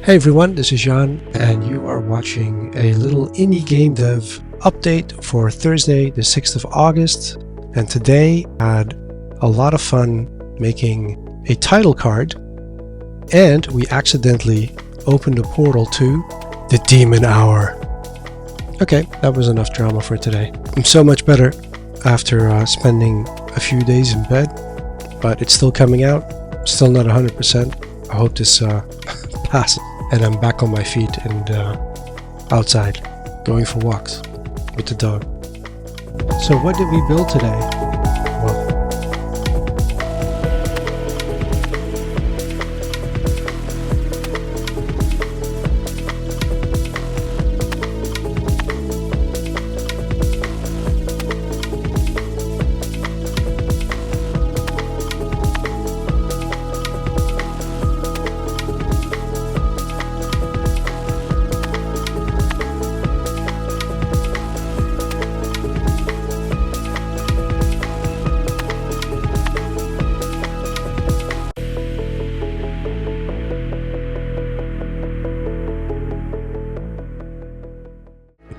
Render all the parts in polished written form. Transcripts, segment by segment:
Hey everyone, this is Jan, and you are watching a little indie game dev update for Thursday, the 6th of August. And today I had a lot of fun making a title card, and we accidentally opened a portal to the Demon Hour. Okay, that was enough drama for today. I'm so much better after spending a few days in bed, but it's still coming out, still not 100%. I hope this passes. And I'm back on my feet and outside, going for walks with the dog. So what did we build today? Well,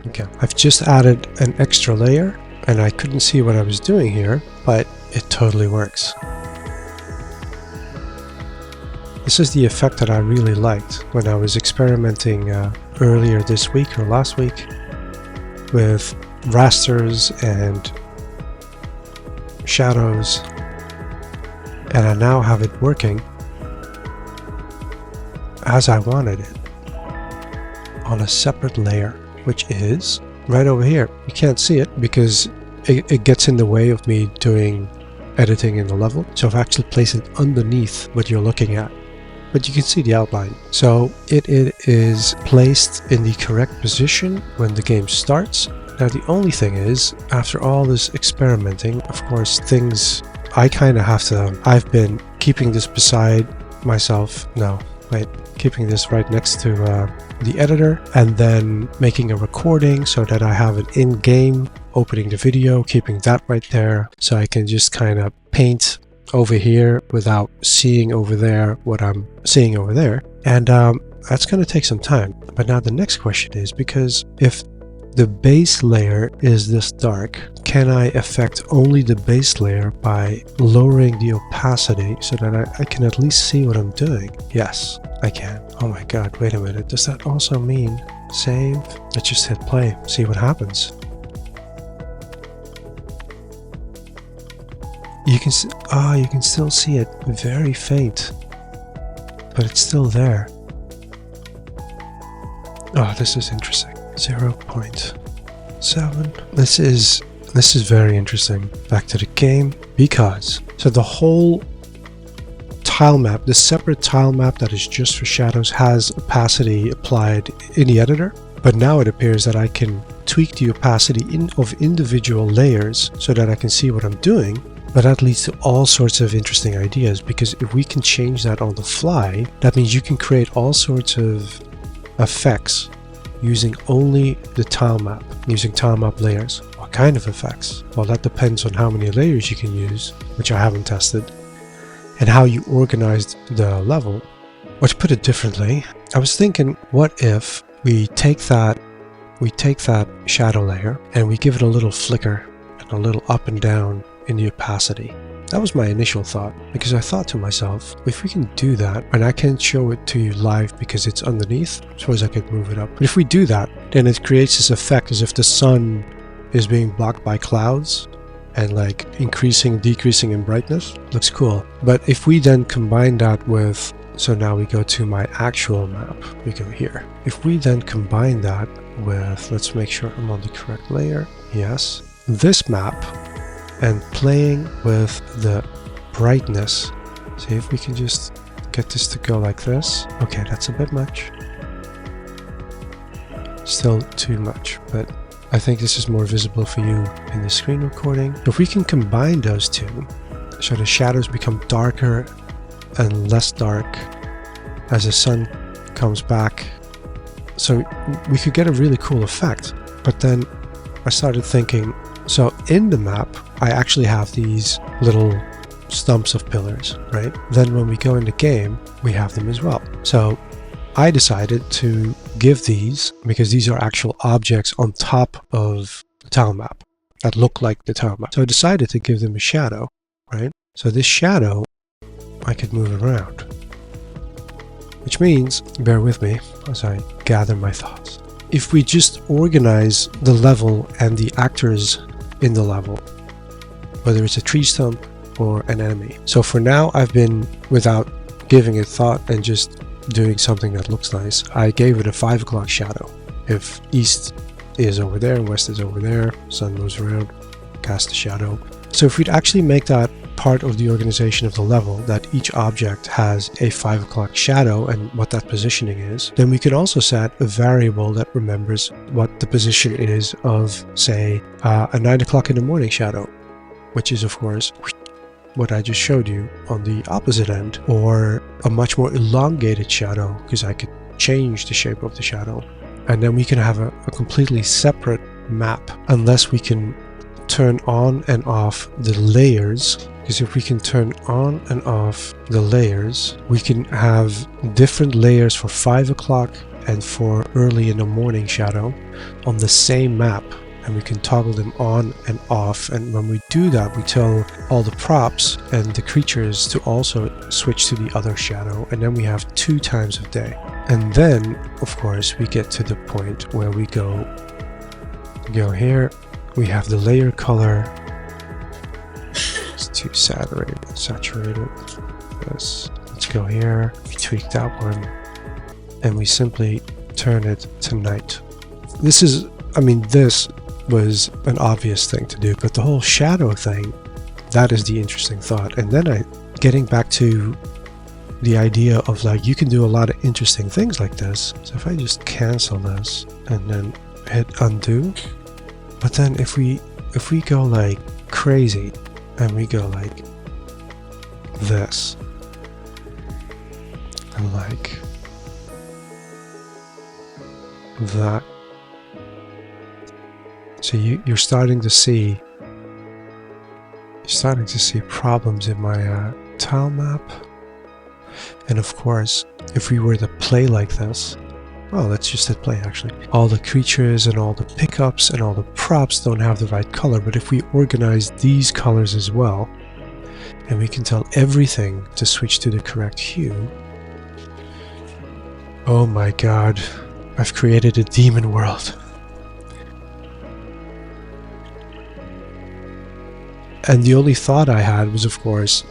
okay, I've just added an extra layer and I couldn't see what I was doing here, but it totally works. This is the effect that I really liked when I was experimenting earlier this week or last week with rasters and shadows, and I now have it working as I wanted it on a separate layer, which is right over here. You can't see it because it gets in the way of me doing editing in the level. So I've actually placed it underneath what you're looking at, but you can see the outline. So it is placed in the correct position when the game starts. Now the only thing is, after all this experimenting, of course, things I kind of have to, I've been keeping this beside myself. No, wait. Keeping this right next to the editor, and then making a recording so that I have it in-game, opening the video, keeping that right there, so I can just kind of paint over here without seeing over there what I'm seeing over there. And that's going to take some time. But now the next question is, because if the base layer is this dark, can I affect only the base layer by lowering the opacity so that I can at least see what I'm doing? Yes, I can. Oh my god, wait a minute. Does that also mean save? Let's just hit play, see what happens. You can see, you can still see it very faint, but it's still there. Oh, this is interesting. 0.7. This is very interesting. Back to the game, because so the whole tile map, the separate tile map that is just for shadows, has opacity applied in the editor, but now it appears that I can tweak the opacity of individual layers so that I can see what I'm doing. But that leads to all sorts of interesting ideas, because if we can change that on the fly, that means you can create all sorts of effects using only the tile map, using tile map layers. What kind of effects? Well, that depends on how many layers you can use, which I haven't tested, and how you organize the level. Or to put it differently, I was thinking, what if we take that shadow layer and we give it a little flicker and a little up and down in the opacity. That was my initial thought, because I thought to myself, if we can do that, and I can't show it to you live because it's underneath, I suppose I could move it up. But if we do that, then it creates this effect as if the sun is being blocked by clouds and like increasing, decreasing in brightness. Looks cool. But if we then combine that with, so now we go to my actual map, we go here. If we then combine that with, let's make sure I'm on the correct layer. Yes. This map, and playing with the brightness. See if we can just get this to go like this. Okay, that's a bit much. Still too much, but I think this is more visible for you in the screen recording. If we can combine those two, so the shadows become darker and less dark as the sun comes back, so we could get a really cool effect. But then I started thinking, so in the map, I actually have these little stumps of pillars, right? Then when we go in the game, we have them as well. So I decided to give these, because these are actual objects on top of the tile map that look like the tile map. So I decided to give them a shadow, right? So this shadow, I could move around. Which means, bear with me as I gather my thoughts. If we just organize the level and the actors in the level, whether it's a tree stump or an enemy. So for now, I've been, without giving it thought and just doing something that looks nice, I gave it a 5 o'clock shadow. If east is over there and west is over there, sun moves around, cast a shadow. So if we'd actually make that part of the organization of the level, that each object has a 5 o'clock shadow and what that positioning is, then we can also set a variable that remembers what the position is of, say, a 9 o'clock in the morning shadow, which is of course what I just showed you on the opposite end, or a much more elongated shadow, because I could change the shape of the shadow. And then we can have a completely separate map, unless we can turn on and off the layers. Because if we can turn on and off the layers, we can have different layers for 5 o'clock and for early in the morning shadow on the same map. And we can toggle them on and off, and when we do that, we tell all the props and the creatures to also switch to the other shadow, and then we have 2 times of day. And then of course we get to the point where we go here, we have the layer color. It's too saturated. Let's go here, we tweak that one, and we simply turn it to night. This was an obvious thing to do, but the whole shadow thing, that is the interesting thought. And then getting back to the idea of, like, you can do a lot of interesting things like this. So if I just cancel this and then hit undo, but then if we go like crazy and we go like this and like that, so you're starting to see problems in my tile map. And of course, if we were to play like this, well, let's just hit play actually. All the creatures and all the pickups and all the props don't have the right color, but if we organize these colors as well, and we can tell everything to switch to the correct hue, oh my god, I've created a demon world. And the only thought I had was, of course,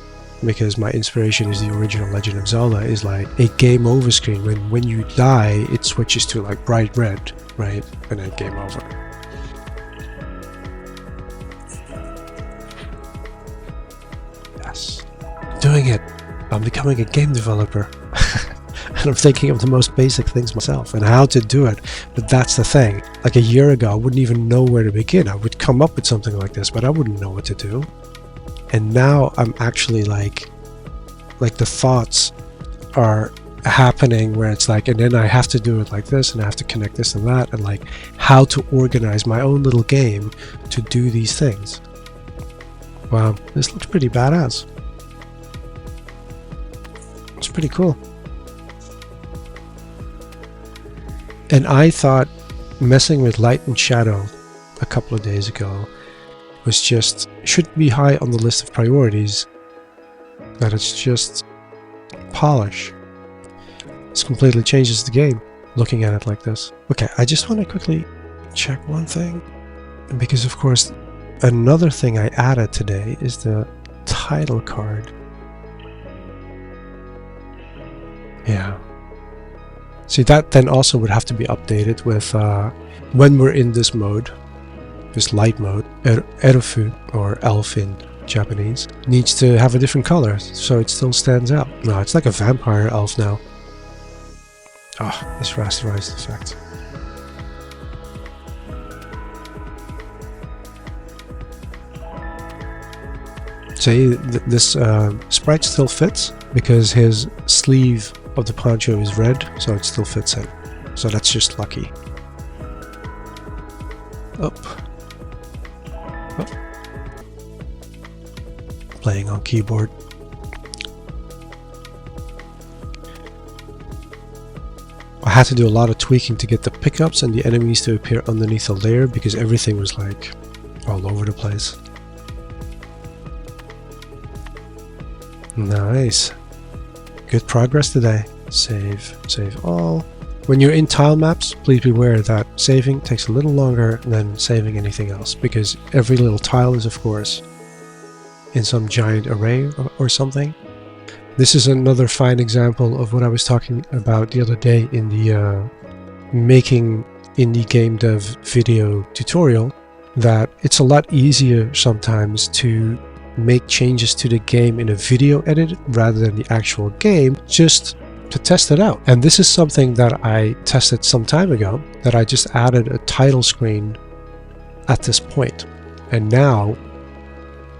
because my inspiration is the original Legend of Zelda, is like a game over screen. When you die, it switches to like bright red, right? And then game over. Yes. I'm doing it. I'm becoming a game developer. And I'm thinking of the most basic things myself and how to do it. But that's the thing. Like a year ago, I wouldn't even know where to begin. I would come up with something like this, but I wouldn't know what to do. And now I'm actually like the thoughts are happening where it's like, and then I have to do it like this, and I have to connect this and that, and like how to organize my own little game to do these things. Wow, this looks pretty badass. It's pretty cool. And I thought messing with light and shadow a couple of days ago was just, shouldn't be high on the list of priorities, that it's just polish. This completely changes the game, looking at it like this. Okay, I just want to quickly check one thing, because of course another thing I added today is the title card. Yeah. See, that then also would have to be updated with when we're in this mode, this light mode. Erufu, or elf in Japanese, needs to have a different color so it still stands out. No, it's like a vampire elf now. Ah, this rasterized effect. See, this sprite still fits because his sleeve of the poncho is red, so it still fits in. So that's just lucky. Up. Up. Playing on keyboard. I had to do a lot of tweaking to get the pickups and the enemies to appear underneath the layer because everything was like all over the place. Nice. Good progress today. Save all. When you're in tile maps, please beware that saving takes a little longer than saving anything else, because every little tile is of course in some giant array or something. This is another fine example of what I was talking about the other day in the making indie game dev video tutorial, that it's a lot easier sometimes to make changes to the game in a video edit rather than the actual game, just to test it out. And this is something that I tested some time ago, that I just added a title screen at this point. And now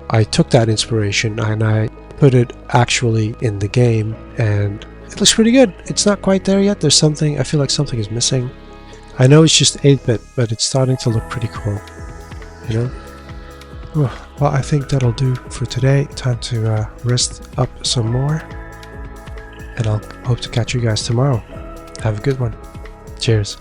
I took that inspiration and I put it actually in the game, and it looks pretty good. It's not quite there yet. There's something, I feel like something is missing. I know it's just 8-bit, but it's starting to look pretty cool, you know? Well, I think that'll do for today. Time to rest up some more, and I'll hope to catch you guys tomorrow. Have a good one. Cheers.